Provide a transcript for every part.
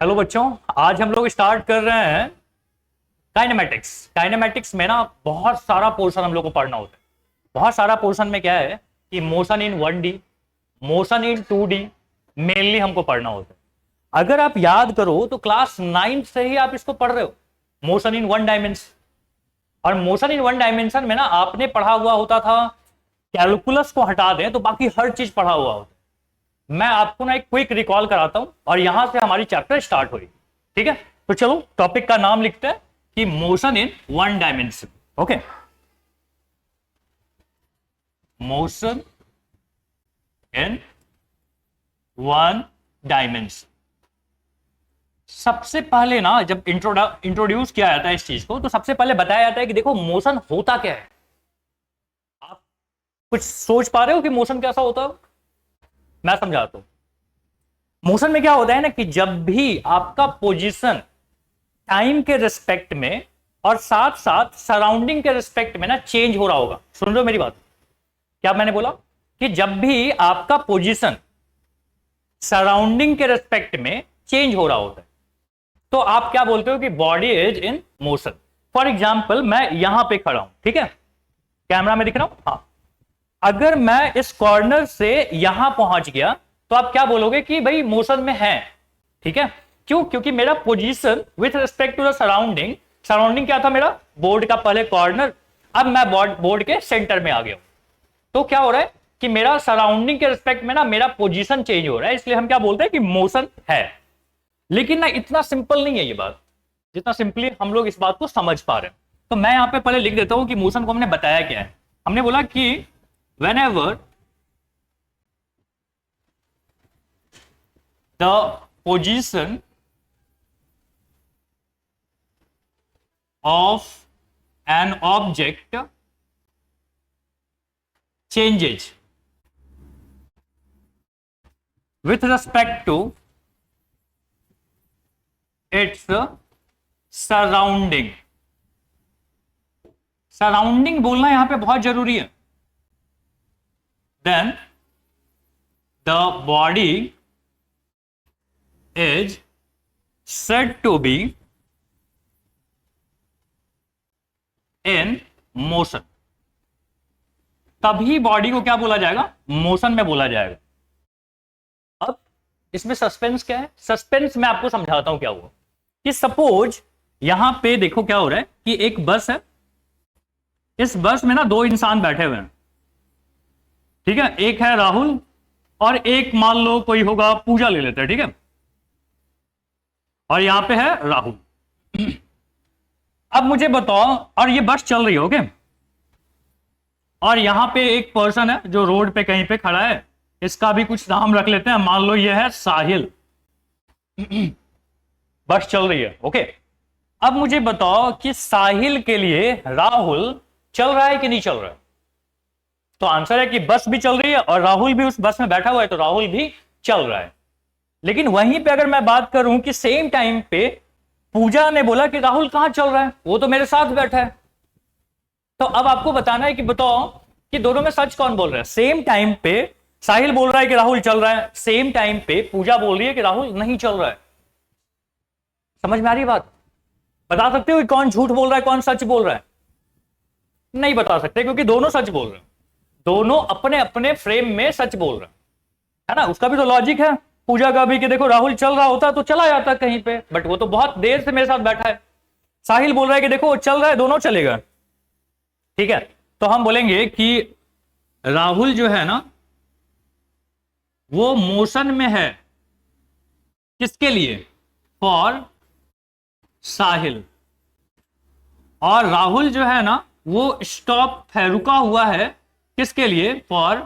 Hello बच्चों। आज हम लोग स्टार्ट कर रहे हैं काइनेमेटिक्स। काइनेमेटिक्स में ना बहुत सारा पोर्शन हम लोग को पढ़ना होता है। बहुत सारा पोर्शन में क्या है कि motion in 1D, motion in 2D mainly हमको पढ़ना होता है। अगर आप याद करो तो क्लास 9 से ही आप इसको पढ़ रहे हो, मोशन इन 1 डायमेंशन। और मोशन इन 1 डायमेंशन में ना आपने पढ़ा हुआ होता था, कैलकुलस को हटा दें तो बाकी हर चीज पढ़ा हुआ होता है। मैं आपको ना एक क्विक रिकॉल कराता हूं और यहां से हमारी चैप्टर स्टार्ट हुई। ठीक है, तो चलो टॉपिक का नाम लिखते हैं कि motion in 1 dimension. Okay, motion in 1 dimension. सबसे पहले ना जब इंट्रोड्यूस किया जाता है इस चीज को, तो सबसे पहले बताया जाता है कि देखो मोशन होता क्या है। आप कुछ सोच पा रहे हो कि मोशन कैसा होता है? मैं समझाता हूं। मोशन में क्या होता है ना कि जब भी आपका पोजीशन टाइम के रिस्पेक्ट में और साथ साथ सराउंडिंग के रिस्पेक्ट में ना चेंज हो रहा होगा। सुन रहे हो मेरी बात? क्या मैंने बोला कि जब भी आपका पोजीशन सराउंडिंग के रिस्पेक्ट में चेंज हो रहा होता है तो आप क्या बोलते हो कि body is in motion. For example मैं यहां पे खड़ा हूं, ठीक है, कैमरा में दिख रहा हूं। हाँ, अगर मैं इस कॉर्नर से यहां पहुंच गया तो आप क्या बोलोगे कि भाई मोशन में है। ठीक है, क्यों? क्योंकि मेरा position with respect to the surrounding, surrounding क्या था मेरा? बोर्ड का पहले कॉर्नर, अब मैं बोर्ड के सेंटर में आ गया हूं। तो क्या हो रहा है कि मेरा सराउंडिंग के रिस्पेक्ट में ना मेरा पोजीशन चेंज हो रहा है, इसलिए हम क्या बोलते हैं कि मोशन है। लेकिन ना इतना सिंपल नहीं है ये बात, जितना सिंपली हम लोग इस बात को समझ पा रहे हैं। तो मैं यहां पे पहले लिख देता हूं कि मोशन को हमने बताया क्या है। हमने बोला कि whenever the position of an object changes with respect to its surrounding। Surrounding बोलना यहां पे बहुत जरूरी है। then the body is said to be in motion। तभी बॉडी को क्या बोला जाएगा? मोशन में बोला जाएगा। अब इसमें सस्पेंस क्या है? सस्पेंस मैं आपको समझाता हूं क्या हुआ कि सपोज यहां पे देखो क्या हो रहा है कि एक बस है, इस बस में ना दो इंसान बैठे हुए हैं। ठीक है, एक है राहुल और एक मान लो कोई होगा पूजा, ले लेते हैं। ठीक है, और यहां पे है राहुल। अब मुझे बताओ, और ये बस चल रही है, ओके, और यहां पे एक पर्सन है जो रोड पे कहीं पे खड़ा है, इसका भी कुछ नाम रख लेते हैं, मान लो ये है साहिल। बस चल रही है, ओके। अब मुझे बताओ कि साहिल के लिए राहुल चल रहा है कि नहीं चल रहा है? तो आंसर है कि बस भी चल रही है और राहुल भी उस बस में बैठा हुआ है, तो राहुल भी चल रहा है। लेकिन वहीं पे अगर मैं बात करूं कि सेम टाइम पे पूजा ने बोला कि राहुल कहां चल रहा है, वो तो मेरे साथ बैठा है। तो अब आपको बताना है कि बताओ कि दोनों में सच कौन बोल रहा है। सेम टाइम पे साहिल बोल रहा है कि राहुल चल रहा है, सेम टाइम पे पूजा बोल रही है कि राहुल नहीं चल रहा है। समझ में आ रही बात? बता सकते हो कि कौन झूठ बोल रहा है, कौन सच बोल रहा है? नहीं बता सकते, क्योंकि दोनों सच बोल रहे हैं। दोनों अपने अपने फ्रेम में सच बोल रहे हैं, है ना। उसका भी तो लॉजिक है, पूजा का भी, कि देखो राहुल चल रहा होता तो चला जाता कहीं पे, बट वो तो बहुत देर से मेरे साथ बैठा है। साहिल बोल रहा है कि देखो वो चल रहा है, दोनों चलेगा। ठीक है, तो हम बोलेंगे कि राहुल जो है ना वो मोशन में है। किसके लिए? फॉर साहिल। और राहुल जो है ना वो स्टॉप है, रुका हुआ है। किसके लिए? फॉर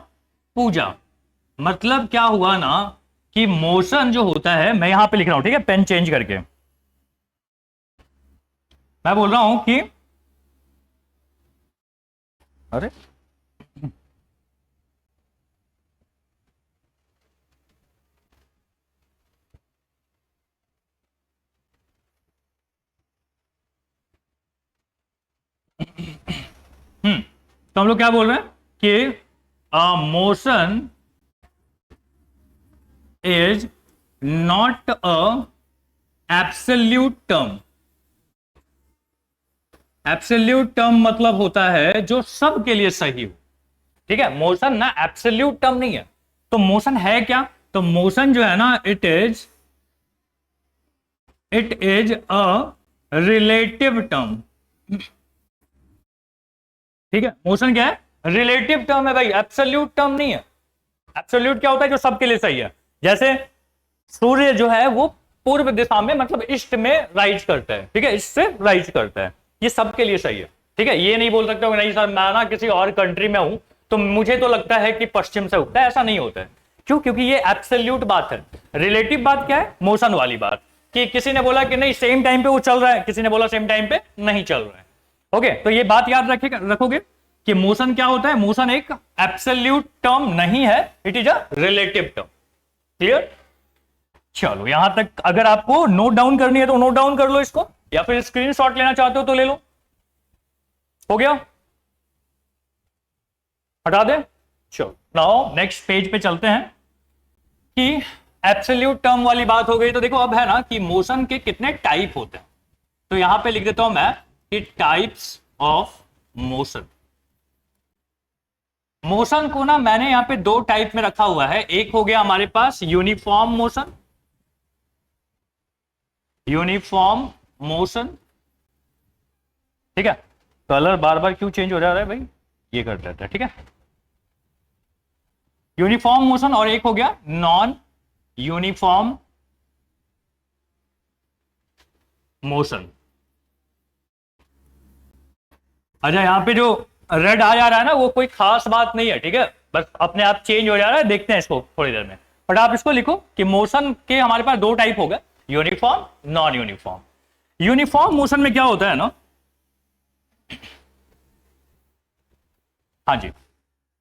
पूजा। मतलब क्या हुआ ना कि मोशन जो होता है, मैं यहां पे लिख रहा हूं, ठीक है, पेन चेंज करके मैं बोल रहा हूं कि अरे तो हम लोग क्या बोल रहे हैं कि motion is not a absolute term. Absolute term मतलब होता है जो सब के लिए सही हो, ठीक है। मोशन ना एब्सोल्यूट टर्म नहीं है। तो मोशन है क्या? तो मोशन जो है ना, it is a relative term. ठीक है, मोशन क्या है? रिलेटिव टर्म है भाई, एब्सोल्यूट टर्म नहीं है। एब्सोल्यूट क्या होता है? जो सबके लिए सही है। जैसे सूर्य जो है वो पूर्व दिशा में मतलब ईस्ट में राइज करता है, ठीक है, ईस्ट से राइज करता है, ये सबके लिए सही है, ठीक है। ये नहीं बोल सकते हो नहीं सर मैं ना किसी और कंट्री में हूं तो मुझे तो लगता है कि पश्चिम से उगता है, ऐसा नहीं होता है। क्यों? क्योंकि ये एब्सोल्यूट बात है। रिलेटिव बात क्या है? मोशन वाली बात, कि किसी ने बोला कि नहीं सेम टाइम पे वो चल रहा है, किसी ने बोला सेम टाइम पे नहीं चल रहा है। ओके, तो ये बात याद रखोगे कि मोशन क्या होता है। मोशन एक एब्सोल्यूट टर्म नहीं है, it is a relative term. Clear? चलो यहां तक अगर आपको नोट डाउन करनी है तो नोट डाउन कर लो इसको, या फिर स्क्रीनशॉट लेना चाहते हो तो ले लो। हो गया? हटा दे। चलो नाउ नेक्स्ट पेज पे चलते हैं कि एब्सोल्यूट टर्म वाली बात हो गई। तो देखो अब है ना कि मोशन के कितने टाइप होते हैं। तो यहां पे लिख देता हूं मैं कि टाइप्स ऑफ मोशन। मोशन को ना मैंने यहां पे दो टाइप में रखा हुआ है। एक हो गया हमारे पास यूनिफॉर्म मोशन, यूनिफॉर्म मोशन, ठीक है। कलर बार बार क्यों चेंज हो जा रहा है भाई, ये कर देता है, ठीक है। यूनिफॉर्म मोशन, और एक हो गया नॉन यूनिफॉर्म मोशन। अच्छा, यहां पे जो रेड आ जा रहा है ना वो कोई खास बात नहीं है, ठीक है, बस अपने आप चेंज हो जा रहा है, देखते हैं इसको थोड़ी देर में। बट आप इसको लिखो कि मोशन के हमारे पास दो टाइप हो गए, uniform, non uniform. Uniform motion में क्या होता है ना, हाँ जी,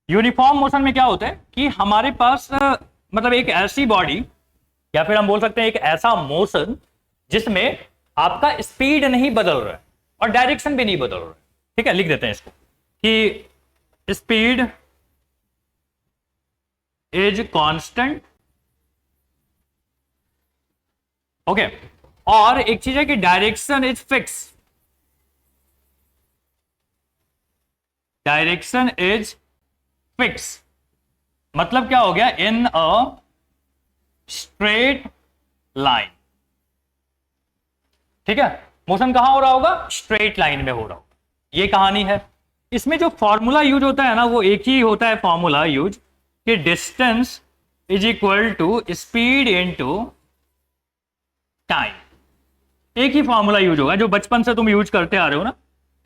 यूनिफॉर्म मोशन में क्या होता है कि हमारे पास मतलब एक ऐसी बॉडी, या फिर हम बोल सकते हैं एक ऐसा मोशन जिसमें आपका स्पीड नहीं बदल रहा है और डायरेक्शन भी नहीं बदल रहा है, ठीक है। लिख देते हैं इसको कि स्पीड इज कांस्टेंट, ओके। और एक चीज है कि direction is fix, direction is fix. मतलब क्या हो गया? इन अ स्ट्रेट लाइन, ठीक है। मोशन कहां हो रहा होगा? स्ट्रेट लाइन में हो रहा होगा, ये कहानी है। इसमें जो फॉर्मूला यूज होता है ना वो एक ही होता है फॉर्मूला यूज, कि distance is equal to speed into time. एक ही फॉर्मूला यूज होगा जो बचपन से तुम यूज करते आ रहे हो ना,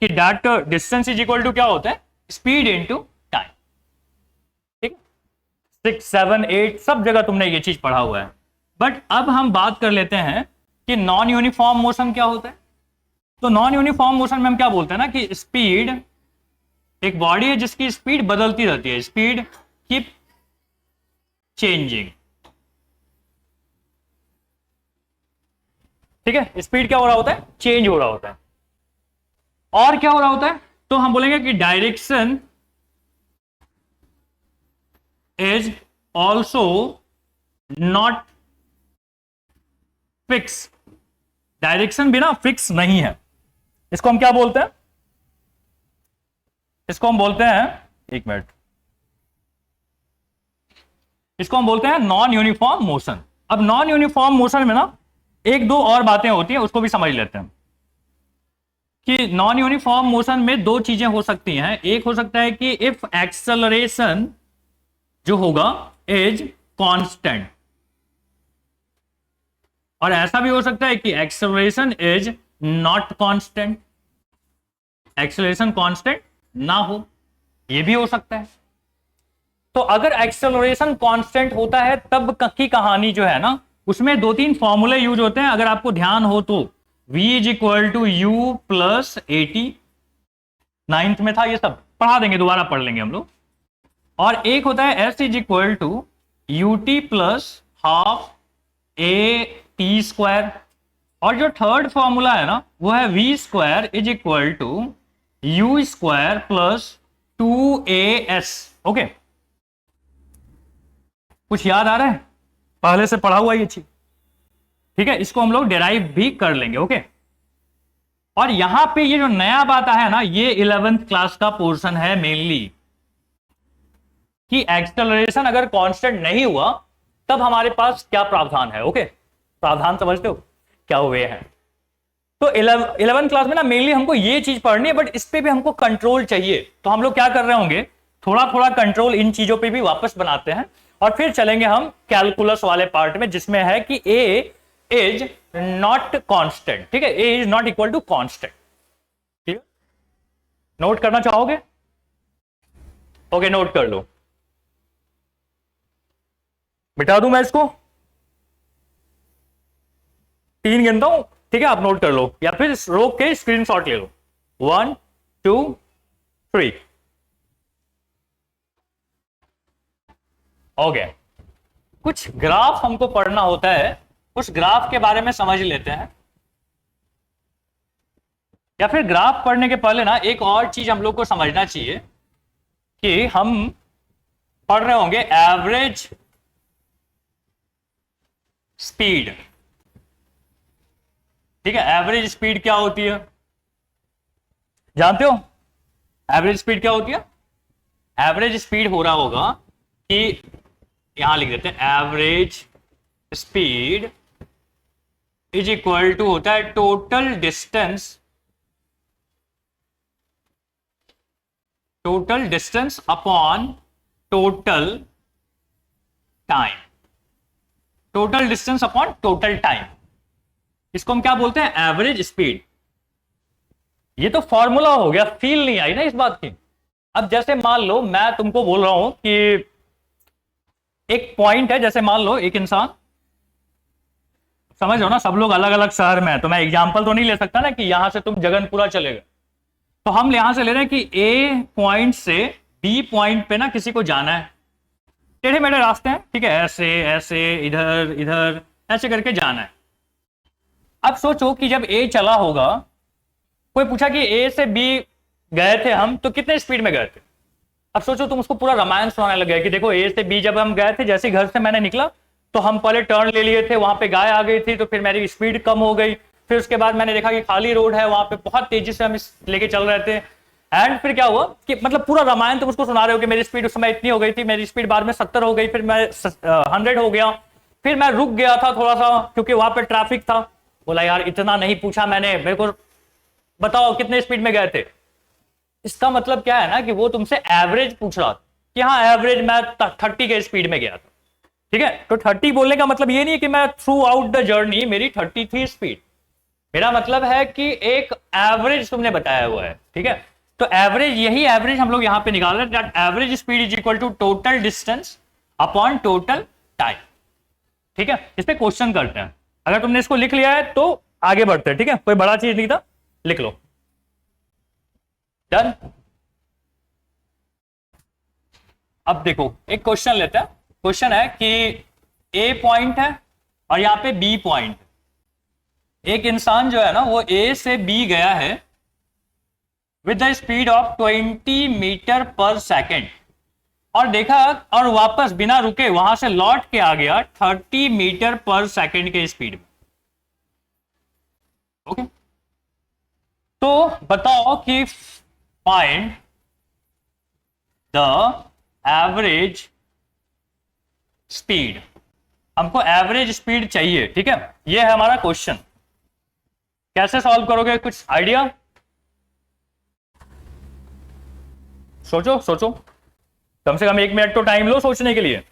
कि that distance is equal to क्या होता है? स्पीड इनटू टाइम, ठीक है। 6, 7, 8 सब जगह तुमने ये चीज पढ़ा हुआ है। बट अब हम बात कर लेते हैं कि नॉन यूनिफॉर्म मोशन क्या होता है। तो नॉन यूनिफॉर्म मोशन में हम क्या बोलते हैं ना कि स्पीड, एक बॉडी है जिसकी स्पीड बदलती रहती है, स्पीड कीप चेंजिंग, ठीक है। स्पीड क्या हो रहा होता है? चेंज हो रहा होता है। और क्या हो रहा होता है? तो हम बोलेंगे कि direction is also not fix. Direction भी ना फिक्स नहीं है। इसको हम क्या बोलते हैं? इसको हम बोलते हैं, एक मिनट, इसको हम बोलते हैं नॉन यूनिफॉर्म मोशन। अब नॉन यूनिफॉर्म मोशन में ना एक दो और बातें होती हैं, उसको भी समझ लेते हैं कि नॉन यूनिफॉर्म मोशन में दो चीजें हो सकती हैं। एक हो सकता है कि इफ एक्सेलरेशन जो होगा इज कांस्टेंट, और ऐसा भी हो सकता है कि acceleration is not constant, acceleration constant ना हो, यह भी हो सकता है। तो अगर एक्सेलरेशन कांस्टेंट होता है तब की कहानी जो है ना उसमें दो तीन फॉर्मूले यूज होते हैं, अगर आपको ध्यान हो तो। v is equal to u plus a t, ninth में था, ये सब पढ़ा देंगे, दोबारा पढ़ लेंगे हम लोग। और एक होता है s is equal to u t plus half a t square, और जो थर्ड फॉर्मूला है ना वो है v square is equal to u square plus 2as, okay. कुछ याद आ रहा है? पहले से पढ़ा हुआ ये चीज। ठीक है, इसको हम लोग डिराइव भी कर लेंगे। ओके, और यहां पे ये जो नया बात है ना, ये 11th क्लास का पोर्शन है मेनली, कि एक्सेलरेशन अगर कांस्टेंट नहीं हुआ तब हमारे पास क्या प्रावधान है। ओके, प्रावधान समझते हो क्या हुए हैं? तो 11th क्लास में ना मेनली हमको ये चीज पढ़नी है, बट इस पे भी हमको कंट्रोल चाहिए। तो हम लोग क्या कर रहे होंगे, थोड़ा थोड़ा कंट्रोल इन चीजों पे भी वापस बनाते हैं, और फिर चलेंगे हम कैलकुलस वाले पार्ट में, जिसमें है कि ए इज नॉट कांस्टेंट। ठीक है, A is not equal to constant. ठीक है, नोट करना चाहोगे? ओके, नोट कर लो। मिटा दूं मैं इसको? 3 गिनता हूं, ठीक है, आप नोट कर लो या फिर रोक के स्क्रीनशॉट ले लो। 1 2 3। ओके, कुछ ग्राफ हमको पढ़ना होता है, उस ग्राफ के बारे में समझ लेते हैं। या फिर ग्राफ पढ़ने के पहले ना एक और चीज हम लोग को समझना चाहिए कि हम पढ़ रहे होंगे एवरेज स्पीड। ठीक है, एवरेज स्पीड क्या होती है जानते हो? एवरेज स्पीड क्या होती है? एवरेज स्पीड हो रहा होगा कि यहां लिख देते हैं, average speed is equal to होता है total distance upon total time. Total distance upon total time, इसको हम क्या बोलते हैं? Average speed. ये तो फॉर्मूला हो गया, फील नहीं आई ना इस बात की। अब जैसे मान लो मैं तुमको बोल रहा हूं कि एक पॉइंट है, जैसे मान लो एक इंसान, समझ रहे हो ना, सब लोग अलग अलग शहर में है, तो मैं एग्जांपल तो नहीं ले सकता ना कि यहां से तुम जगनपुरा चले गए। तो हम यहां से ले रहे हैं कि ए पॉइंट से बी पॉइंट पे ना किसी को जाना है, टेढ़े मेढ़े रास्ते हैं, ठीक है, ऐसे ऐसे इधर इधर ऐसे करके जाना है। अब सोचो कि जब ए चला होगा, कोई पूछा कि ए से बी गए थे हम, तो कितने स्पीड में गए थे? अब सोचो तुम उसको पूरा रामायण सुनाने लग गए कि देखो ए से बी जब हम गए थे, जैसे घर से मैंने निकला तो हम पहले टर्न ले लिए थे, वहां पे गाय आ गई थी, तो फिर मेरी स्पीड कम हो गई, फिर उसके बाद मैंने देखा कि खाली रोड है, वहां पे बहुत तेजी से हम लेके चल रहे थे, एंड फिर क्या हुआ कि मतलब पूरा रामायण तुम उसको सुना रहे हो कि मेरी स्पीड उस समय इतनी हो गई थी, मेरी स्पीड बाद में 70 हो गई, फिर मैं 100 हो गया, फिर मैं रुक गया था थोड़ा सा क्योंकि वहां पे ट्रैफिक था। बोला यार इतना नहीं पूछा मैंने, मेरे को बताओ कितने स्पीड में गए थे। इसका मतलब क्या है ना कि वो तुमसे एवरेज पूछ रहा था कि हाँ एवरेज मैं 30 के स्पीड में गया था। ठीक है, तो 30 बोलने का मतलब ये नहीं कि मैं थ्रू आउट द जर्नी मेरी 30 थी स्पीड, मेरा मतलब है कि एक एवरेज तुमने बताया हुआ है। ठीक है, तो एवरेज, यही एवरेज हम लोग यहां पे निकाल रहे हैं, average speed is equal to total distance upon total time. ठीक है, इस पे क्वेश्चन करते हैं, अगर तुमने इसको लिख लिया है तो आगे बढ़ते हैं। ठीक है, कोई बड़ा चीज नहीं था, लिख लो। डन। अब देखो एक क्वेश्चन लेते हैं। क्वेश्चन है कि ए पॉइंट है और यहां पे बी पॉइंट, एक इंसान जो है ना वो ए से बी गया है with the speed of 20 metre per second, और देखा और वापस बिना रुके वहां से लौट के आ गया 30 मीटर पर सेकेंड के स्पीड में। ओके, तो बताओ कि फाइंड द एवरेज स्पीड। हमको एवरेज स्पीड चाहिए। ठीक है, ये है हमारा क्वेश्चन। कैसे सॉल्व करोगे, कुछ आइडिया? सोचो सोचो, कम से कम 1 मिनट तो टाइम लो सोचने के लिए।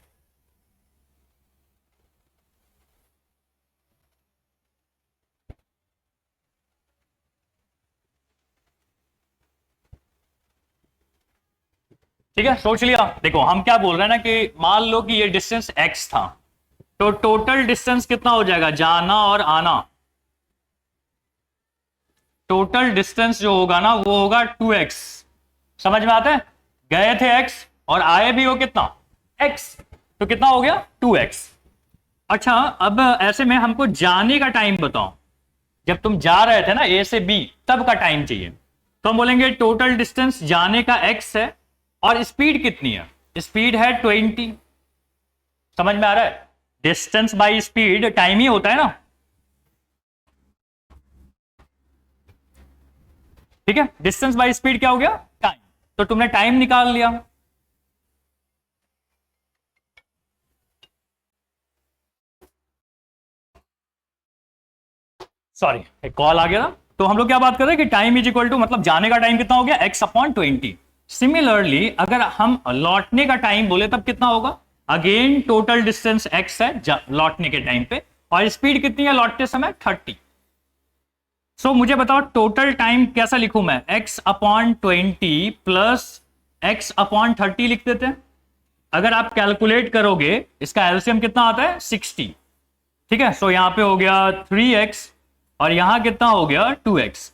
ठीक है, सोच लिया। देखो हम क्या बोल रहे हैं ना कि मान लो कि ये डिस्टेंस x था, तो टोटल डिस्टेंस कितना हो जाएगा, जाना और आना। टोटल डिस्टेंस जो होगा ना वो होगा 2x। समझ में आता है? गए थे x और आए भी हो कितना, x, तो कितना हो गया 2x। अच्छा, अब ऐसे में हमको जाने का टाइम बताओ, जब तुम जा रहे थे ना a से b तब का टाइम चाहिए। तो हम बोलेंगे टोटल डिस्टेंस जाने का x है और स्पीड कितनी है, स्पीड है 20। समझ में आ रहा है? डिस्टेंस बाय स्पीड टाइम ही होता है ना, ठीक है, डिस्टेंस बाय स्पीड क्या हो गया, टाइम। तो तुमने टाइम निकाल लिया। सॉरी, एक कॉल आ गया ना। तो हम लोग क्या बात कर रहे हैं कि टाइम इज इक्वल टू, मतलब जाने का टाइम कितना हो गया, x/20। सिमिलरली अगर हम लौटने का टाइम बोले तब कितना होगा, अगेन टोटल डिस्टेंस x है लौटने के टाइम पे, और स्पीड कितनी है लौटते समय, 30। सो मुझे बताओ टोटल टाइम कैसा लिखूं मैं, x/20 प्लस x/30 लिख देते हैं। अगर आप कैलकुलेट करोगे इसका एलसीएम कितना आता है, 60। ठीक है, सो यहां पे हो गया 3x और यहां कितना हो गया 2x।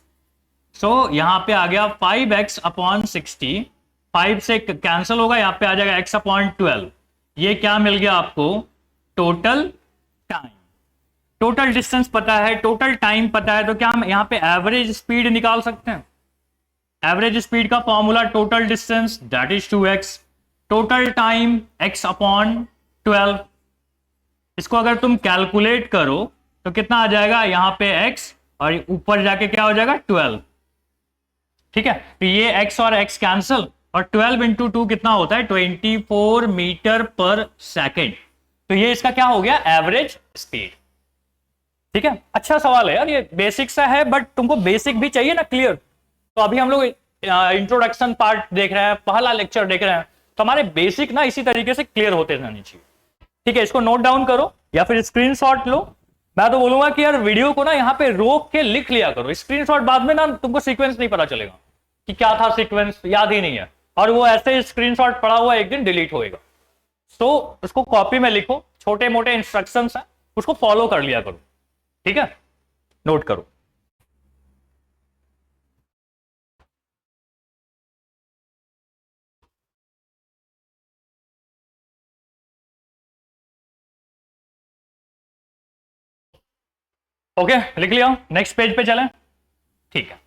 सो यहां पे आ गया 5x/60। 5 से कैंसिल होगा, यहां पे आ जाएगा x/12। ये क्या मिल गया आपको, टोटल टाइम। टोटल डिस्टेंस पता है, टोटल टाइम पता है, तो क्या हम यहां पे एवरेज स्पीड निकाल सकते हैं। एवरेज स्पीड का formula total distance that is 2x, total time x/12। इसको अगर तुम कैलकुलेट करो तो कितना आ जाएगा, यहां पे x और ऊपर जाके क्या हो जाएगा 12। ठीक है, तो ये x और x कैंसिल, और 12 इंटू 2 कितना होता है, 24 मीटर पर सेकेंड। तो ये इसका क्या हो गया, एवरेज स्पीड। ठीक है, अच्छा सवाल है यार, ये बेसिक सा है, बट तुमको बेसिक भी चाहिए ना क्लियर। तो अभी हम लोग इंट्रोडक्शन पार्ट देख रहे हैं, पहला लेक्चर देख रहे हैं, तो हमारे बेसिक ना इसी तरीके से क्लियर होते रहने चाहिए। ठीक है, इसको नोट डाउन करो या फिर स्क्रीनशॉट लो। मैं तो बोलूंगा कि यार वीडियो को ना यहाँ पे रोक के लिख लिया करो, स्क्रीनशॉट बाद में ना तुमको सीक्वेंस नहीं पता चलेगा कि क्या था, सीक्वेंस याद ही नहीं है, और वो ऐसे स्क्रीनशॉट पड़ा हुआ एक दिन डिलीट होएगा। तो उसको कॉपी में लिखो, छोटे मोटे इंस्ट्रक्शंस हैं, उसको फॉलो कर लिया करो। ठीक है, नोट करो। ओके, लिख लिया, नेक्स्ट पेज पे चलें। ठीक है,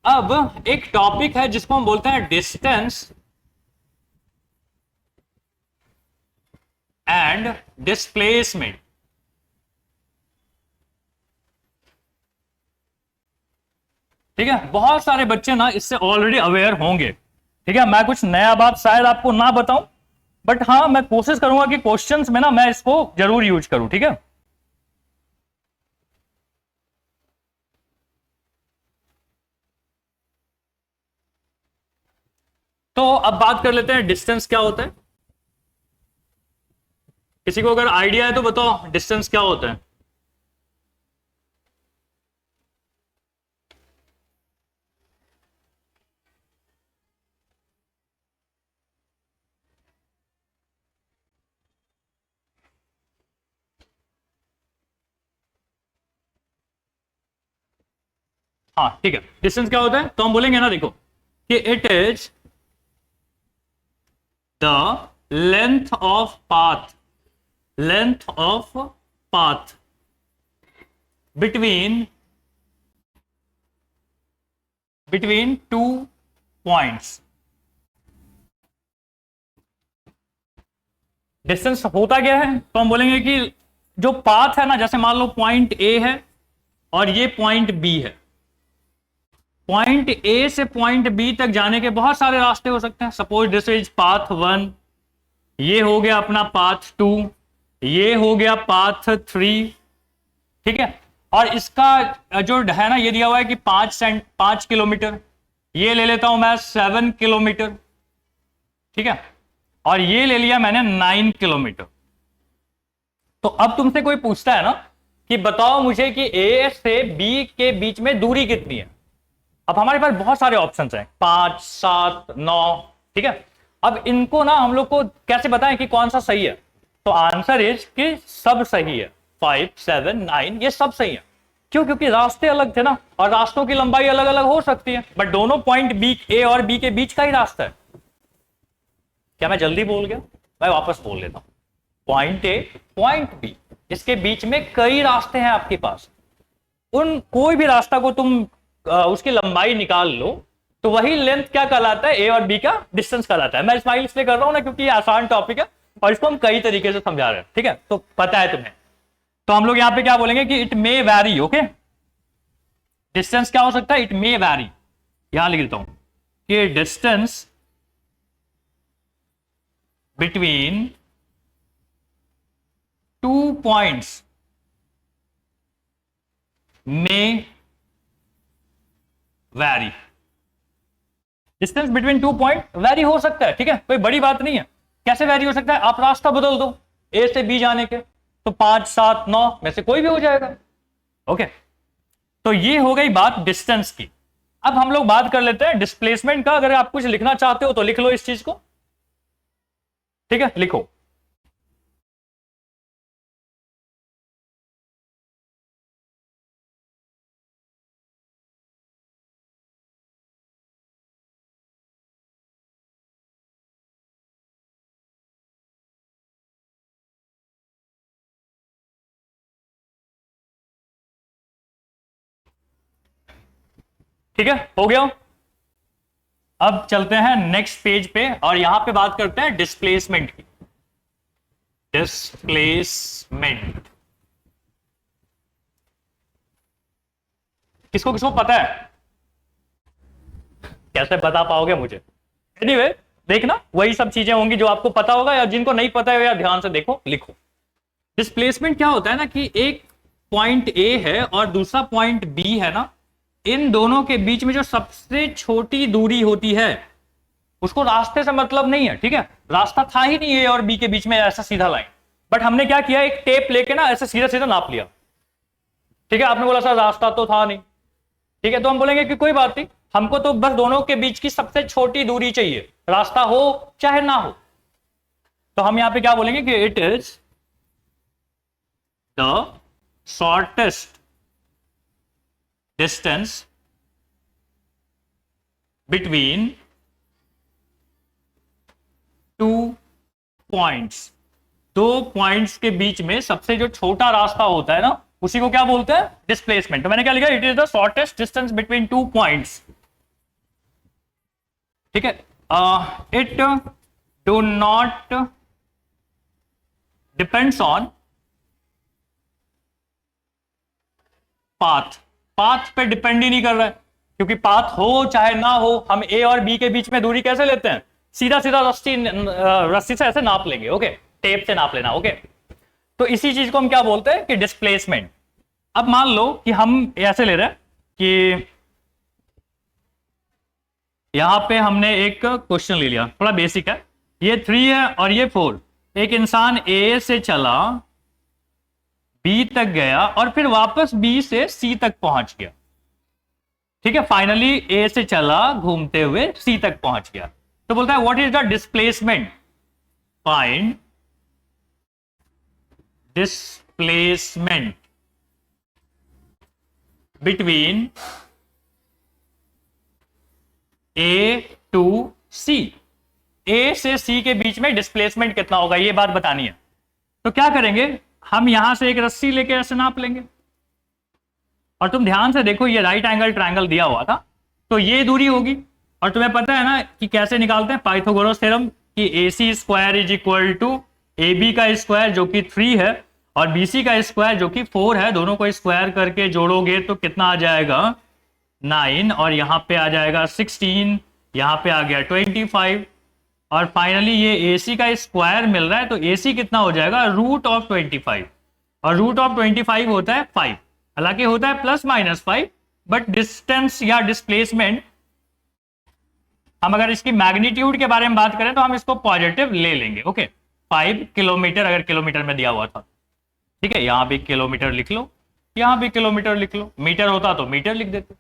अब एक टॉपिक है जिसको हम बोलते हैं डिस्टेंस एंड डिस्प्लेसमेंट। ठीक है, बहुत सारे बच्चे ना इससे ऑलरेडी अवेयर होंगे। ठीक है, मैं कुछ नया बात शायद आपको ना बताऊं, बट हाँ मैं कोशिश करूंगा कि क्वेश्चंस में ना मैं इसको जरूर यूज करूं। ठीक है, तो अब बात कर लेते हैं डिस्टेंस क्या होता है। किसी को अगर आइडिया है तो बताओ डिस्टेंस क्या होता है। हाँ ठीक है, डिस्टेंस क्या होता है तो हम बोलेंगे ना, देखो कि it is the length of path, length of path between two points. Distance होता क्या है तो हम बोलेंगे कि जो पाथ है ना, जैसे मान लो पॉइंट ए है और ये पॉइंट बी है। पॉइंट ए से पॉइंट बी तक जाने के बहुत सारे रास्ते हो सकते हैं। सपोज दिस इज पाथ 1, ये हो गया अपना पाथ 2, ये हो गया पाथ 3। ठीक है, और इसका जो है ना, ये दिया हुआ है कि 5 किलोमीटर, ये ले लेता हूं मैं 7 किलोमीटर। ठीक है, और ये ले लिया मैंने 9 किलोमीटर। तो अब तुमसे कोई पूछता है ना कि बताओ मुझे कि ए से बी के बीच में दूरी कितनी है। अब हमारे पास बहुत सारे ऑप्शंस हैं, 5, 7, 9। ठीक है, अब इनको ना हम लोग को कैसे बताएं कि कौन सा सही है। तो आंसर इज कि सब सही है, 5, 7, 9 ये सब सही है। क्यों, क्योंकि रास्ते अलग थे ना, और रास्तों की लंबाई अलग अलग हो सकती है, बट दोनों पॉइंट बी, ए और बी के बीच का ही रास्ता है। क्या मैं जल्दी बोल गया, मैं वापस बोल लेता हूं। पॉइंट ए, पॉइंट बी, इसके बीच में कई रास्ते हैं आपके पास। उन कोई भी रास्ता को तुम उसकी लंबाई निकाल लो तो वही लेंथ क्या कहलाता है, ए और बी का डिस्टेंस कहलाता है। मैं स्माइल इसलिए कर रहा हूं ना क्योंकि ये आसान टॉपिक है और इसको हम कई तरीके से समझा रहे हैं। ठीक है, तो पता है तुम्हें। तो हम लोग यहां पे क्या बोलेंगे कि it may vary. Okay, distance क्या हो सकता है, इट मे वैरी, यहां लिख देता हूं कि डिस्टेंस बिटवीन 2 पॉइंट्स में vary. Distance between 2 point vary हो सकता है, ठीक है, कोई बड़ी बात नहीं है। कैसे वैरी हो सकता है, आप रास्ता बदल दो ए से बी जाने के, तो 5, 7, 9 में से कोई भी हो जाएगा। ओके, तो ये हो गई बात डिस्टेंस की। अब हम लोग बात कर लेते हैं डिस्प्लेसमेंट का। अगर आप कुछ लिखना चाहते हो तो लिख लो इस चीज को, ठीक है, लिखो। ठीक है, हो गया। अब चलते हैं नेक्स्ट पेज पे और यहां पे बात करते हैं डिस्प्लेसमेंट की। डिस्प्लेसमेंट किसको किसको पता है, कैसे बता पाओगे मुझे? एनीवे, देखना वही सब चीजें होंगी जो आपको पता होगा, या जिनको नहीं पता है या ध्यान से देखो, लिखो। डिस्प्लेसमेंट क्या होता है ना कि एक पॉइंट ए है और दूसरा पॉइंट बी है ना, इन दोनों के बीच में जो सबसे छोटी दूरी होती है उसको रास्ते से मतलब नहीं है, ठीक है, रास्ता था ही नहीं ए और बी के बीच में ऐसा सीधा लाइन, बट हमने क्या किया, एक टेप लेके ना ऐसे सीधा सीधा नाप लिया, ठीक है। आपने बोला सर रास्ता तो था नहीं, ठीक है, तो हम बोलेंगे कि कोई बात नहीं, हमको तो बस दोनों के बीच की सबसे छोटी दूरी चाहिए, रास्ता हो चाहे ना हो। तो हम यहां पे क्या बोलेंगे कि it is the shortest distance between 2 points. 2 points के बीच में सबसे जो छोटा रास्ता होता है ना, उसी को क्या बोलते हैं, डिस्प्लेसमेंट। तो मैंने क्या लिखा, it is the shortest distance between 2 points, ठीक है। It do not depends on path. Path पे डिपेंड ही नहीं कर रहा है, क्योंकि पाथ हो चाहे ना हो, हम ए और बी के बीच में दूरी कैसे लेते हैं, सीधा सीधा रस्सी से ऐसे नाप लेंगे, ओके, टेप से नाप लेना, ओके। तो इसी चीज को हम क्या बोलते हैं कि डिस्प्लेसमेंट। अब मान लो कि हम ऐसे ले रहे हैं कि यहां पे हमने एक क्वेश्चन ले लिया, थोड़ा बेसिक है, ये 3 है और ये 4। एक इंसान ए से चला, बी तक गया और फिर वापस बी से सी तक पहुंच गया, ठीक है, फाइनली ए से चला घूमते हुए सी तक पहुंच गया। तो बोलता है what is the displacement, find displacement between A to C. A से सी के बीच में डिस्प्लेसमेंट कितना होगा, ये बात बतानी है। तो क्या करेंगे, हम यहां से एक रस्सी लेके ऐसे नाप लेंगे, और तुम ध्यान से देखो ये राइट एंगल ट्रायंगल दिया हुआ था, तो ये दूरी होगी। और तुम्हें पता है ना कि कैसे निकालते हैं, पाइथागोरस थ्योरम, कि A C square is equal to A B का स्क्वायर जो कि 3 है और बी सी का स्क्वायर जो कि 4 है, दोनों को स्क्वायर करके जोड़ोगे तो कितना आ जाएगा, 9, और यहां पे आ जाएगा 16, यहां पे आ गया 25, और फाइनली ये ए सी का स्क्वायर मिल रहा है, तो ए सी कितना हो जाएगा, रूट ऑफ 25, और रूट ऑफ 25 होता है 5, हालांकि होता है प्लस माइनस 5, बट डिस्टेंस या डिस्प्लेसमेंट, हम अगर इसकी मैग्नीट्यूड के बारे में बात करें तो हम इसको पॉजिटिव ले लेंगे, ओके। 5 किलोमीटर अगर किलोमीटर में दिया हुआ था, ठीक है, यहां भी किलोमीटर लिख लो, यहां भी किलोमीटर लिख लो, मीटर होता तो मीटर लिख देते,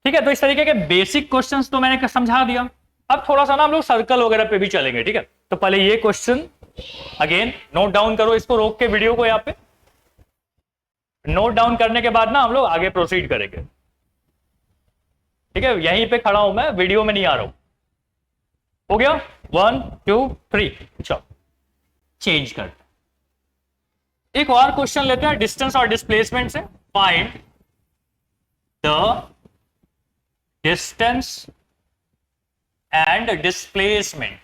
ठीक है। तो इस तरीके के बेसिक क्वेश्चंस तो मैंने समझा दिया। अब थोड़ा सा ना हम लोग सर्कल वगैरह पे भी चलेंगे, ठीक है। तो पहले ये क्वेश्चन अगेन नोट डाउन करो, इसको रोक के वीडियो को, यहाँ पे नोट डाउन करने के बाद ना हम लोग आगे प्रोसीड करेंगे, ठीक है। यहीं पे खड़ा हूं मैं, वीडियो में नहीं आ रहा हूं। हो गया, 1 2 3, चलो चेंज करते। एक और क्वेश्चन लेते हैं डिस्टेंस और डिस्प्लेसमेंट से। Find the distance and displacement,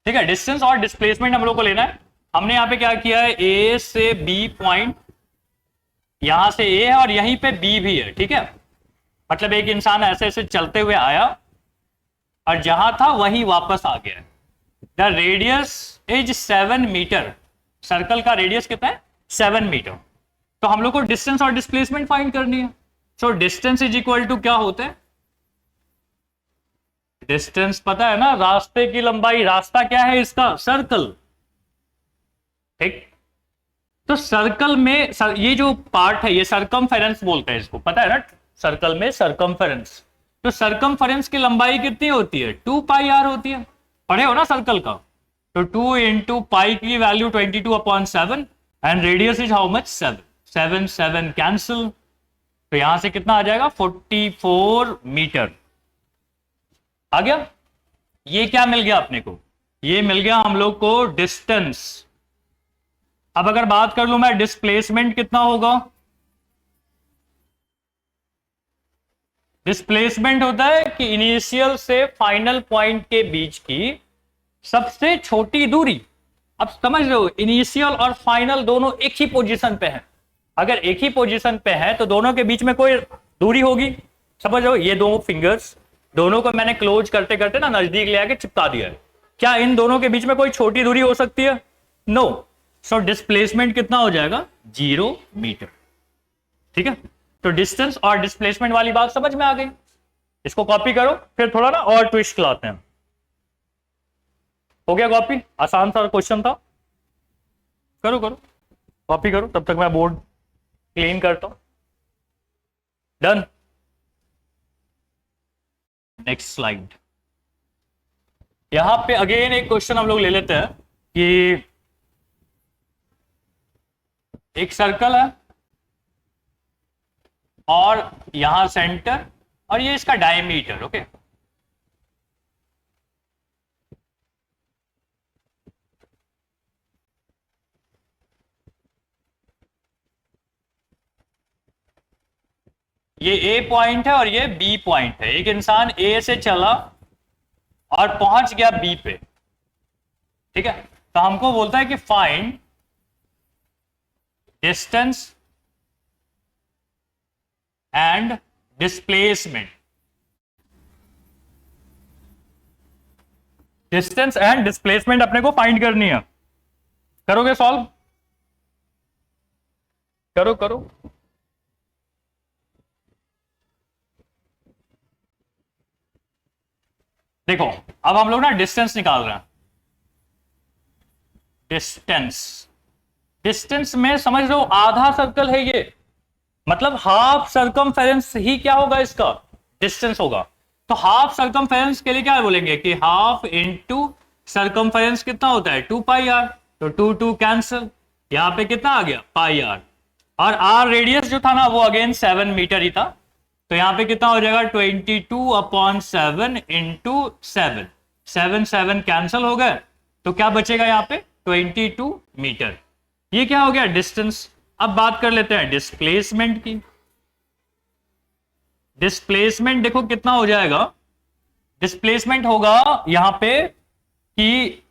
ठीक है। डिस्टेंस और डिस्प्लेसमेंट हम लोग को लेना है। हमने यहां पे क्या किया है, ए से बी पॉइंट यहां से ए है और यहीं पे बी भी है, ठीक है। मतलब एक इंसान ऐसे ऐसे चलते हुए आया और जहां था वहीं वापस आ गया। The radius is 7 metre. Circle का रेडियस कितना है? 7 मीटर। तो हम लोग को डिस्टेंस और डिस्प्लेसमेंट फाइंड करनी है। So distance is equal to क्या होता है? डिस्टेंस पता है ना, रास्ते की लंबाई। रास्ता क्या है इसका? सर्कल, ठीक। तो सर्कल में ये जो पार्ट है ये सरकमफेरेंस बोलते हैं इसको, पता है ना, सर्कल में सरकमफेरेंस। तो सरकमफेरेंस की लंबाई कितनी होती है? 2 पाई आर होती है। पढ़े हो ना सर्कल का? तो 2 इंटू पाई की value 22/7 and radius is how much? 7। 7 7 cancel, तो यहां से कितना आ जाएगा? 44 मीटर आ गया। ये क्या मिल गया अपने को? ये मिल गया हम लोग को डिस्टेंस। अब अगर बात कर लूं मैं डिस्प्लेसमेंट कितना होगा? डिस्प्लेसमेंट होता है कि इनिशियल से फाइनल पॉइंट के बीच की सबसे छोटी दूरी। अब समझ रहे हो, इनिशियल और फाइनल दोनों एक ही पोजीशन पे हैं। अगर एक ही पोजीशन पे है तो दोनों के बीच में कोई दूरी होगी। समझ रहे हो, ये दो फिंगर्स दोनों को मैंने क्लोज करते करते ना नजदीक ले आके चिपका दिया है। क्या इन दोनों के बीच में कोई छोटी दूरी हो सकती है? नो। सो डिस्प्लेसमेंट कितना हो जाएगा? 0 मीटर, ठीक है। तो डिस्टेंस और डिस्प्लेसमेंट वाली बात समझ में आ गई। इसको कॉपी करो, फिर थोड़ा ना और ट्विस्ट लाते हैं। हो गया कॉपी? आसान सा क्वेश्चन था। करो करो, कॉपी करो, तब तक मैं बोर्ड क्लीन करता हूं। डन। Next slide. यहां पे अगेन एक क्वेश्चन हम लोग ले लेते हैं कि एक सर्कल है और यहां सेंटर और ये इसका डायमीटर, ओके। ये ए पॉइंट है और ये बी पॉइंट है। एक इंसान ए से चला और पहुंच गया बी पे, ठीक है। तो हमको बोलता है कि find distance and displacement. Distance and displacement अपने को फाइंड करनी है। करोगे सॉल्व? करो करो। देखो अब हम लोग ना डिस्टेंस निकाल रहे हैं। डिस्टेंस, डिस्टेंस में समझ लो आधा सर्कल है ये, मतलब हाफ सरकमफेरेंस ही क्या होगा? इसका डिस्टेंस होगा। तो हाफ सरकमफेरेंस के लिए क्या बोलेंगे कि हाफ इंटू सरकमफेरेंस कितना होता है? 2 पाई आर। तो 2 2 कैंसिल, यहां पे कितना आ गया? पाई आर। और आर रेडियस जो था ना वो अगेन 7 मीटर ही था। तो यहां पे कितना हो जाएगा? 22/7 इंटू 7। 7 7 कैंसिल हो गए, तो क्या बचेगा यहां पे? 22 मीटर। ये क्या हो गया? डिस्टेंस। अब बात कर लेते हैं डिस्प्लेसमेंट की। डिस्प्लेसमेंट देखो कितना हो जाएगा? डिस्प्लेसमेंट होगा यहां पे कि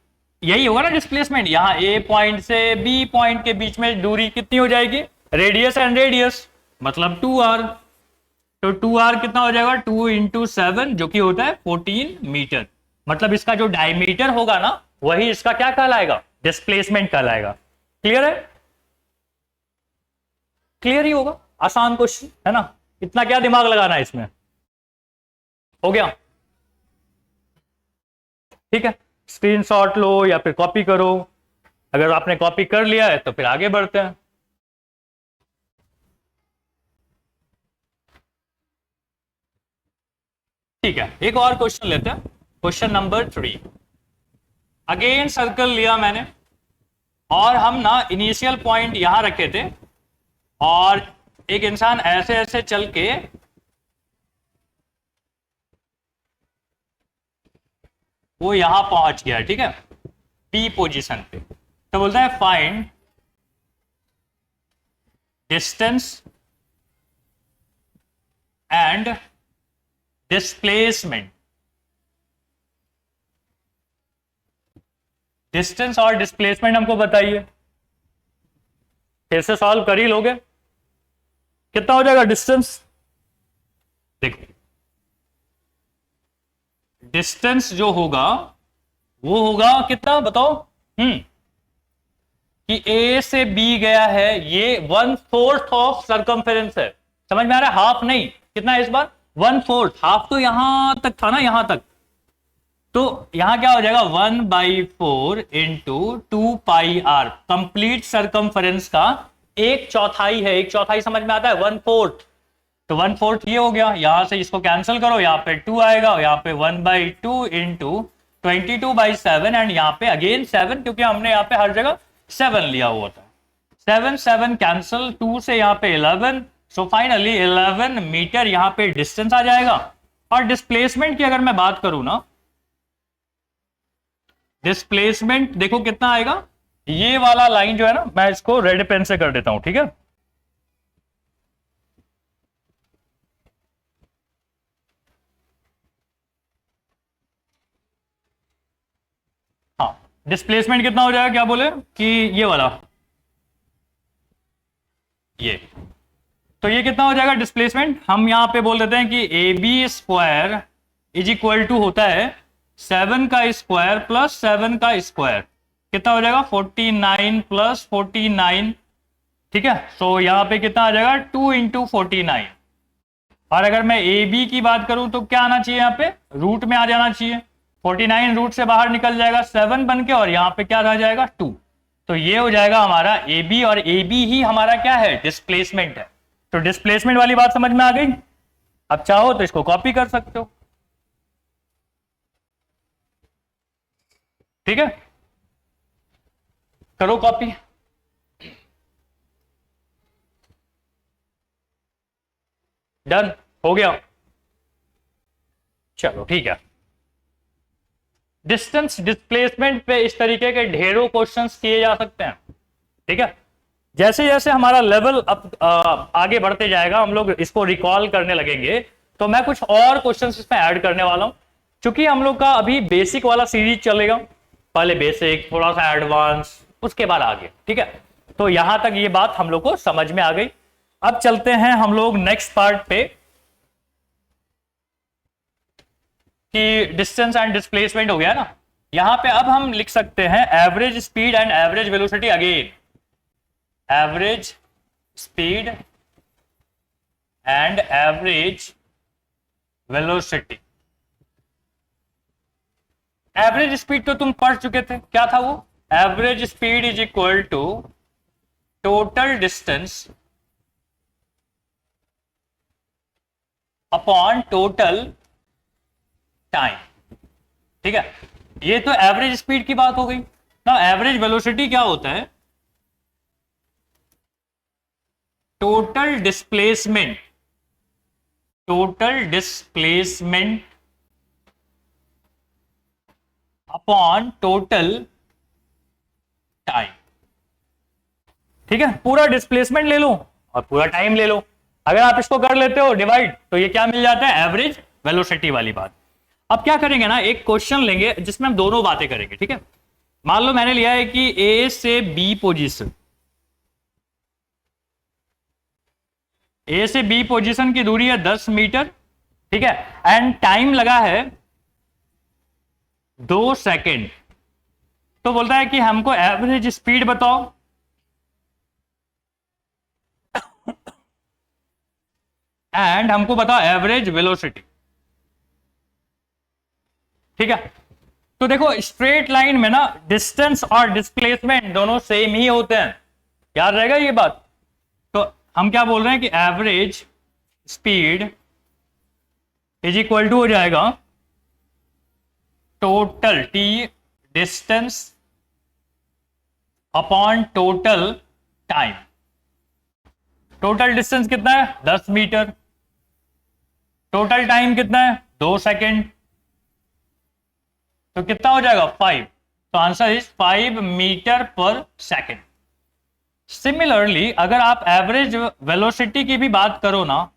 यही होगा ना डिस्प्लेसमेंट। यहां ए पॉइंट से बी पॉइंट के बीच में दूरी कितनी हो जाएगी? रेडियस एंड रेडियस, मतलब 2r। तो 2r कितना हो जाएगा? 2 इंटू 7 जो कि होता है 14 मीटर। मतलब इसका जो डायमीटर होगा ना वही इसका क्या कहलाएगा? डिस्प्लेसमेंट कहलाएगा। क्लियर है? क्लियर ही होगा, आसान क्वेश्चन है ना, इतना क्या दिमाग लगाना है इसमें। हो गया, ठीक है। स्क्रीनशॉट लो या फिर कॉपी करो। अगर आपने कॉपी कर लिया है तो फिर आगे बढ़ते हैं। ठीक है, एक और क्वेश्चन लेते हैं। Question number 3। अगेन सर्कल लिया मैंने और हम ना इनिशियल पॉइंट यहां रखे थे और एक इंसान ऐसे ऐसे चल के वो यहां पहुंच गया, ठीक है, बी पोजीशन पे। तो बोलता है find distance and displacement. Distance और डिस्प्लेसमेंट हमको बताइए। फिर से सॉल्व कर ही लोगे? कितना हो जाएगा डिस्टेंस? देखो डिस्टेंस जो होगा वो होगा कितना बताओ? कि ए से बी गया है, ये 1/4 ऑफ सर्कमफेरेंस है। समझ में आ रहा है? हाफ नहीं, कितना है इस बार? 1/4। हाफ तो यहां तक था ना, यहां तक। तो यहां क्या हो जाएगा? 1/4 इंटू 2πr, कंप्लीट सर्कमफेरेंस का एक चौथाई है। एक चौथाई समझ में आता है? 1/4। तो 1/4 ये हो गया, यहां से इसको कैंसिल करो, यहाँ पे 2 आएगा, यहाँ पे 1/2 इंटू 22/7, एंड यहाँ पे अगेन 7, क्योंकि हमने यहाँ पे हर जगह 7 लिया हुआ था। 7 7 कैंसिल, 2 से यहाँ पे 11, सो फाइनली 11 मीटर यहाँ पे डिस्टेंस आ जाएगा। और डिस्प्लेसमेंट की अगर मैं बात करूं ना, डिस्प्लेसमेंट देखो कितना आएगा। ये वाला लाइन जो है ना, मैं इसको रेड पेन से कर देता हूं, ठीक है? हाँ, डिस्प्लेसमेंट कितना हो जाएगा? क्या बोले कि ये वाला, ये तो ये कितना हो जाएगा डिस्प्लेसमेंट? हम यहां पे बोल देते हैं कि A B square is equal to होता है 7 का स्क्वायर प्लस 7 का स्क्वायर। कितना हो जाएगा? 49 प्लस 49, ठीक है? सो यहां पे कितना आ जाएगा? 2 इंटू 49। और अगर मैं ए बी की बात करूं तो क्या आना चाहिए? यहाँ पे रूट में आ जाना चाहिए। 49 रूट से बाहर निकल जाएगा 7 बन के, और यहाँ पे क्या रह जाएगा? 2। तो ये हो जाएगा हमारा ए बी, और ए बी ही हमारा क्या है? डिस्प्लेसमेंट है। तो डिस्प्लेसमेंट वाली बात समझ में आ गई। अब चाहो तो इसको कॉपी कर सकते हो, ठीक है? करो कॉपी। डन हो गया, चलो ठीक है। डिस्टेंस डिस्प्लेसमेंट पे इस तरीके के ढेरों क्वेश्चंस किए जा सकते हैं, ठीक है? जैसे जैसे हमारा लेवल अब आगे बढ़ते जाएगा, हम लोग इसको रिकॉल करने लगेंगे, तो मैं कुछ और क्वेश्चंस इसमें ऐड करने वाला हूं। क्योंकि हम लोग का अभी बेसिक वाला सीरीज चलेगा, पहले बेसिक, थोड़ा सा एडवांस, उसके बाद आगे, ठीक है? तो यहां तक ये बात हम लोग को समझ में आ गई। अब चलते हैं हम लोग नेक्स्ट पार्ट पे, कि डिस्टेंस एंड डिस्प्लेसमेंट हो गया ना। यहां पे अब हम लिख सकते हैं average speed and average velocity again. Average speed and average velocity. Average speed तो तुम पढ़ चुके थे, क्या था वो? Average speed is equal to total distance upon total time, ठीक है? ये तो एवरेज स्पीड की बात हो गई ना। एवरेज वेलोसिटी क्या होता है? Total displacement, total displacement upon total time, ठीक है? पूरा डिस्प्लेसमेंट ले लो और पूरा टाइम ले लो। अगर आप इसको कर लेते हो डिवाइड, तो ये क्या मिल जाता है? एवरेज वेलोसिटी वाली बात। अब क्या करेंगे ना, एक क्वेश्चन लेंगे जिसमें हम दोनों बातें करेंगे, ठीक है? मान लो मैंने लिया है कि ए से बी पोजीशन, ए से बी पोजीशन की दूरी है 10 मीटर, ठीक है? एंड टाइम लगा है 2 सेकेंड। तो बोलता है कि हमको एवरेज स्पीड बताओ एंड हमको बताओ एवरेज वेलोसिटी, ठीक है? तो देखो स्ट्रेट लाइन में ना डिस्टेंस और डिस्प्लेसमेंट दोनों सेम ही होते हैं, याद रहेगा ये बात। तो हम क्या बोल रहे हैं कि average speed is equal to हो जाएगा total t distance upon total time. Total distance कितना है? 10 मीटर। टोटल टाइम कितना है? 2 सेकेंड। तो कितना हो जाएगा? 5। तो answer is 5 metre per second. Similarly अगर आप एवरेज वेलोसिटी की भी बात करो ना,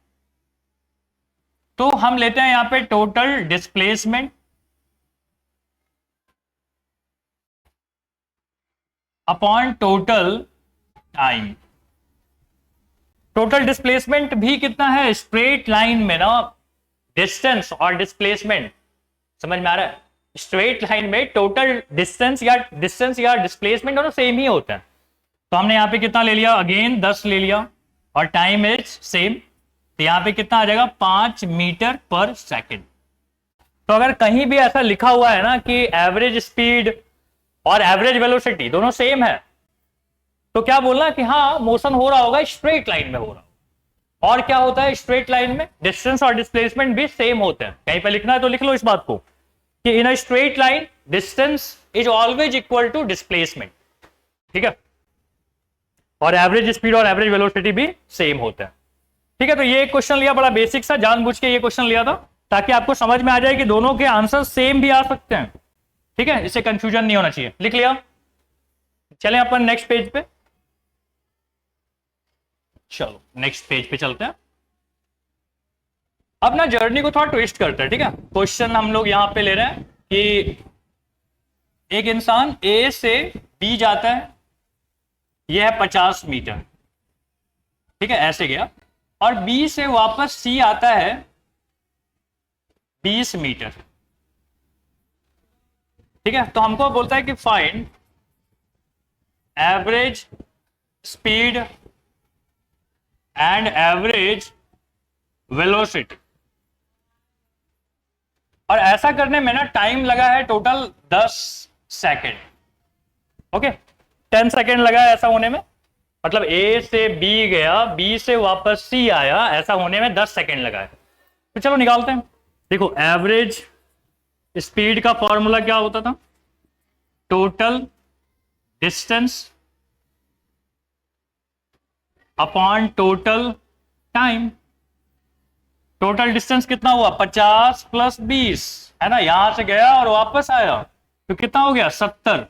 तो हम लेते हैं यहां पे total displacement upon total time. Total displacement भी कितना है स्ट्रेट लाइन में ना, डिस्टेंस और डिस्प्लेसमेंट समझ में आ रहा है, स्ट्रेट लाइन में टोटल डिस्टेंस या डिस्प्लेसमेंट दोनों सेम ही होता है। तो हमने यहाँ पे कितना ले लिया, अगेन 10 ले लिया और टाइम इज सेम, तो यहाँ पे कितना आ जाएगा 5 मीटर पर सेकेंड। तो अगर कहीं भी ऐसा लिखा हुआ है ना कि एवरेज स्पीड और एवरेज वेलोसिटी दोनों सेम है, तो क्या बोलना कि हाँ मोशन हो रहा होगा स्ट्रेट लाइन में हो रहा होगा। और क्या होता है स्ट्रेट लाइन में, डिस्टेंस और डिस्प्लेसमेंट भी सेम होते हैं। कहीं पे लिखना है तो लिख लो इस बात को कि in a straight line distance is always equal to displacement, ठीक है, और एवरेज स्पीड और एवरेज वेलोसिटी भी सेम होता है, ठीक है। तो ये एक क्वेश्चन लिया, बड़ा बेसिक सा, जानबूझ के ये क्वेश्चन लिया था ताकि आपको समझ में आ जाए कि दोनों के आंसर सेम भी आ सकते हैं, ठीक है, इससे कंफ्यूजन नहीं होना चाहिए। लिख लिया, चलें अपन नेक्स्ट पेज पे, चलो नेक्स्ट पेज पे चलते हैं। अब ना जर्नी को थोड़ा ट्विस्ट करते हैं, ठीक है। क्वेश्चन हम लोग यहां पे ले रहे हैं कि एक इंसान ए से बी जाता है, यह है 50 मीटर, ठीक है, ऐसे गया, और बी से वापस सी आता है 20 मीटर, ठीक है। तो हमको बोलता है कि find average speed and average velocity, और ऐसा करने में ना टाइम लगा है टोटल 10 सेकेंड, ओके, 10 सेकेंड लगा है ऐसा होने में, मतलब ए से बी गया, बी से वापस सी आया, ऐसा होने में 10 सेकेंड लगा है। तो चलो निकालते हैं। देखो एवरेज स्पीड का फॉर्मूला क्या होता था, total distance upon total time. Total distance कितना हुआ 50 प्लस 20, है ना, यहां से गया और वापस आया, तो कितना हो गया 70।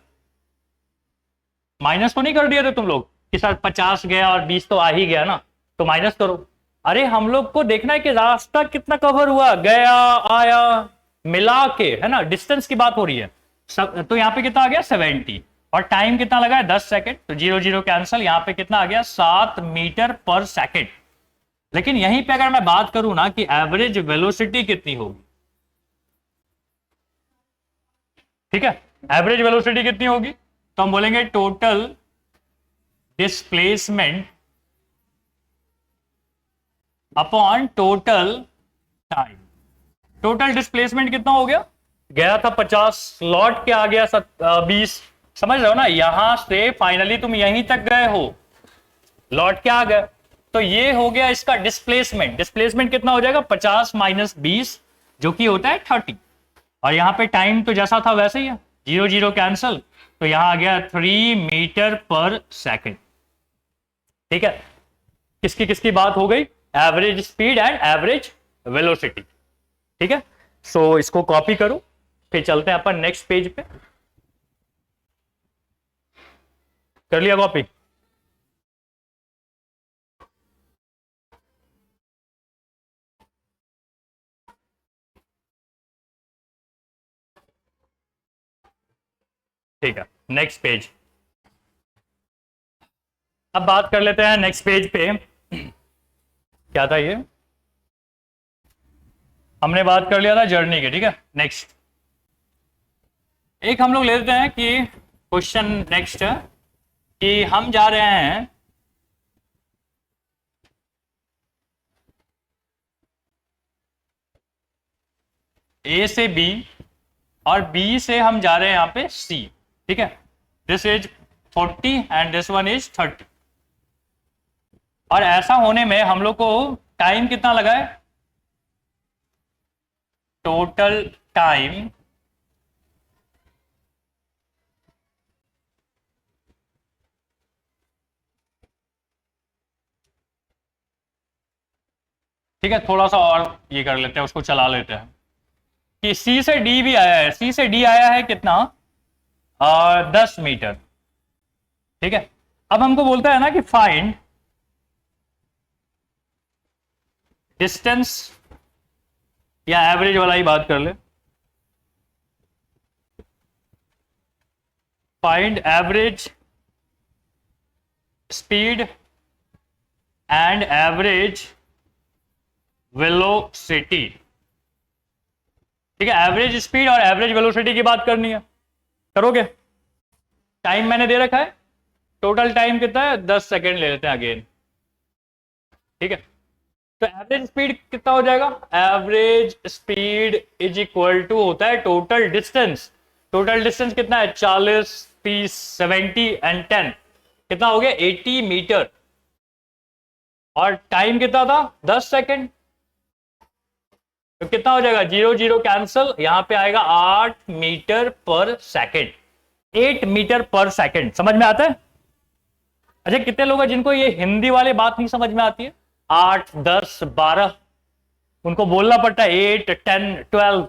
माइनस तो नहीं कर दिया थे तुम लोग कि सर 50 गया और 20 तो आ ही गया ना, तो माइनस करो। अरे हम लोग को देखना है कि रास्ता कितना कवर हुआ, गया आया मिला के, है ना, डिस्टेंस की बात हो रही है। तो यहाँ पे कितना आ गया 70, और टाइम कितना लगा है 10 सेकेंड, तो 0 0 कैंसिल, यहाँ पे कितना आ गया 7 मीटर पर सेकेंड। लेकिन यहीं पे अगर मैं बात करूं ना कि एवरेज वेलोसिटी कितनी होगी, ठीक है, एवरेज वेलोसिटी कितनी होगी, तो हम बोलेंगे total displacement upon total time. Total displacement कितना हो गया, गया था 50, लौट के आ गया 20, समझ रहे हो ना, यहां से फाइनली तुम यहीं तक गए हो, लौट के आ गए, तो ये हो गया इसका डिस्प्लेसमेंट। डिस्प्लेसमेंट कितना हो जाएगा 50 माइनस 20 जो कि होता है 30, और यहां पे टाइम तो जैसा था वैसे ही है, 0 0 कैंसिल, तो यहां आ गया 3 मीटर पर सेकेंड, ठीक है। किसकी किसकी बात हो गई, average speed and average velocity, ठीक है। सो इसको कॉपी करो, फिर चलते हैं अपन नेक्स्ट पेज पे। कर लिया कॉपी, ठीक है। नेक्स्ट पेज, अब बात कर लेते हैं नेक्स्ट पेज पे। क्या था ये, हमने बात कर लिया था जर्नी के, ठीक है। नेक्स्ट एक हम लोग ले लेते हैं कि क्वेश्चन नेक्स्ट है कि हम जा रहे हैं ए से बी और बी से हम जा रहे हैं यहां पे सी, ठीक है। This is 40 and this one is 30, और ऐसा होने में हम लोग को टाइम कितना लगा है, टोटल टाइम ठीक है, थोड़ा सा और ये कर लेते हैं, उसको चला लेते हैं कि सी से डी भी आया है, सी से डी आया है कितना 10 मीटर, ठीक है। अब हमको बोलता है ना कि फाइंड डिस्टेंस, या एवरेज वाला ही बात कर ले, find average speed and average velocity. ठीक है, एवरेज स्पीड और एवरेज वेलोसिटी की बात करनी है, करोगे? टाइम मैंने दे रखा है, टोटल टाइम कितना है, 10 सेकेंड ले लेते हैं अगेन। ठीक है, तो एवरेज स्पीड कितना हो जाएगा, average speed is equal to होता है टोटल डिस्टेंस। टोटल डिस्टेंस कितना है, 40, 30, 70 एंड 10, कितना हो गया, 80 मीटर। और टाइम कितना था, 10 सेकेंड। तो कितना हो जाएगा, 0 0 कैंसिल, यहां पे आएगा 8 metre per second. 8 metre per second, समझ में आता है? अच्छा, कितने लोग हैं जिनको ये हिंदी वाली बात नहीं समझ में आती है? 8, 10, 12, उनको बोलना पड़ता है 8, 10, 12।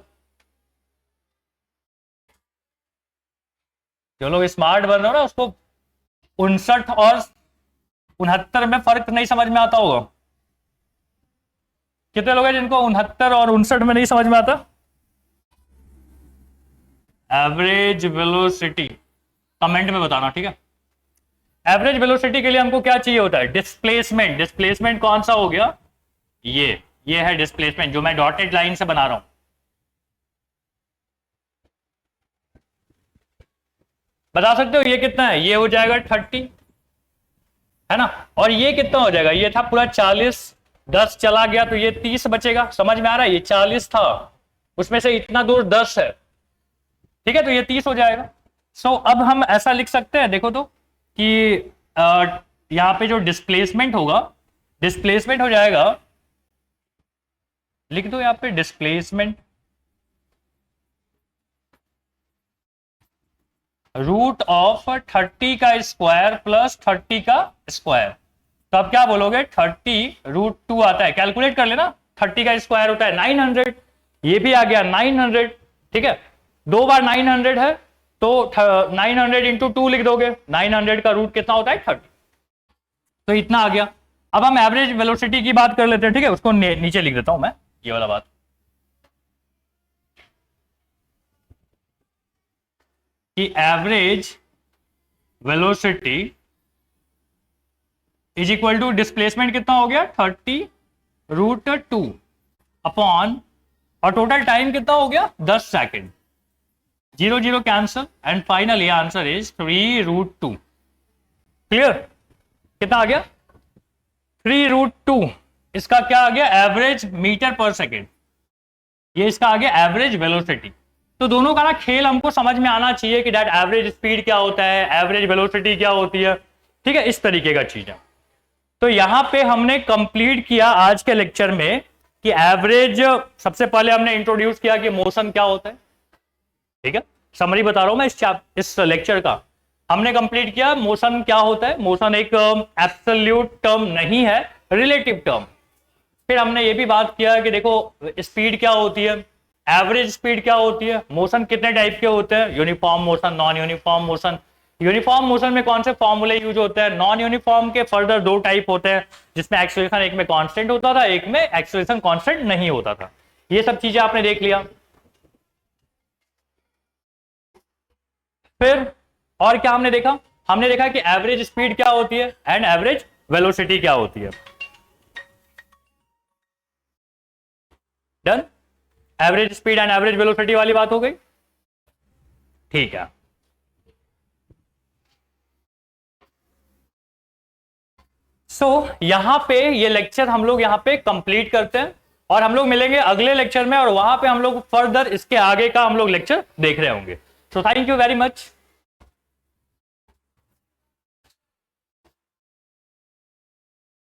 जो लोग स्मार्ट बन रहे हो ना, उसको 59 और 69 में फर्क नहीं समझ में आता होगा। कितने लोग हैं जिनको 69 और 59 में नहीं समझ में आता? एवरेज वेलोसिटी कमेंट में बताना, ठीक है? एवरेज वेलोसिटी के लिए हमको क्या चाहिए होता है, डिस्प्लेसमेंट। डिस्प्लेसमेंट कौन सा हो गया, ये है डिस्प्लेसमेंट, जो मैं डॉटेड लाइन से बना रहा हूं। बता सकते हो ये कितना है, ये हो जाएगा 30, है ना? और ये कितना हो जाएगा, ये था पूरा 40, 10 चला गया तो ये 30 बचेगा। समझ में आ रहा है? ये 40 था, उसमें से इतना दूर 10 है, ठीक है, तो ये 30 हो जाएगा। सो अब हम ऐसा लिख सकते हैं, देखो तो, कि यहां पे जो डिस्प्लेसमेंट होगा, डिस्प्लेसमेंट हो जाएगा, लिख दो यहां पे डिस्प्लेसमेंट रूट ऑफ 30 का स्क्वायर प्लस 30 का स्क्वायर। तो अब क्या बोलोगे, 30 रूट 2 आता है, कैलकुलेट कर लेना, 30 का स्क्वायर होता है 900, ये भी आ गया 900, ठीक है, 2 बार 900 है तो 900 इंटू 2 लिख दोगे, 900 का रूट कितना होता है, 30, तो इतना आ गया। अब हम एवरेज वेलोसिटी की बात कर लेते हैं, ठीक है, उसको नीचे लिख देता हूं मैं, ये वाला बात। कि average velocity is equal to displacement कितना हो गया, 30 रूट 2 अपॉन, और टोटल टाइम कितना हो गया, 10 second. 0 0 cancel and finally answer is 3 root 2। Clear? कितना आ गया, 3 रूट 2। इसका क्या आ गया, एवरेज मीटर पर सेकेंड। ये इसका आ गया एवरेज वेलोसिटी। तो दोनों का ना खेल हमको समझ में आना चाहिए कि दैट एवरेज स्पीड क्या होता है, एवरेज वेलोसिटी क्या होती है, ठीक है, इस तरीके का चीज है। तो यहां पे हमने कंप्लीट किया आज के लेक्चर में कि एवरेज, सबसे पहले हमने इंट्रोड्यूस किया कि मोशन क्या होता है, ठीक है, समरी बता रहा हूं मैं इस लेक्चर का। हमने कंप्लीट किया मोशन क्या होता है, मोशन एक एब्सोल्यूट टर्म नहीं है, रिलेटिव टर्म। फिर हमने ये भी बात किया कि देखो स्पीड क्या होती है, एवरेज स्पीड क्या होती है, मोशन कितने टाइप के होते हैं, uniform motion, non uniform motion. Uniform motion में कौन से फॉर्मूले यूज होते हैं, नॉन यूनिफॉर्म के फर्दर 2 टाइप होते हैं, जिसमें एक्सेलरेशन एक में कांस्टेंट होता था, एक में एक्सेलरेशन कांस्टेंट नहीं होता था। ये सब चीजें आपने देख लिया। फिर और क्या हमने देखा, हमने देखा कि एवरेज स्पीड क्या होती है एंड एवरेज वेलोसिटी क्या होती है। Done? Average speed and average velocity वाली बात हो गई, ठीक है। यहां पे ये लेक्चर हम लोग यहां पे कंप्लीट करते हैं और हम लोग मिलेंगे अगले लेक्चर में, और वहां पे हम लोग फर्दर इसके आगे का हम लोग लेक्चर देख रहे होंगे। So thank you very much.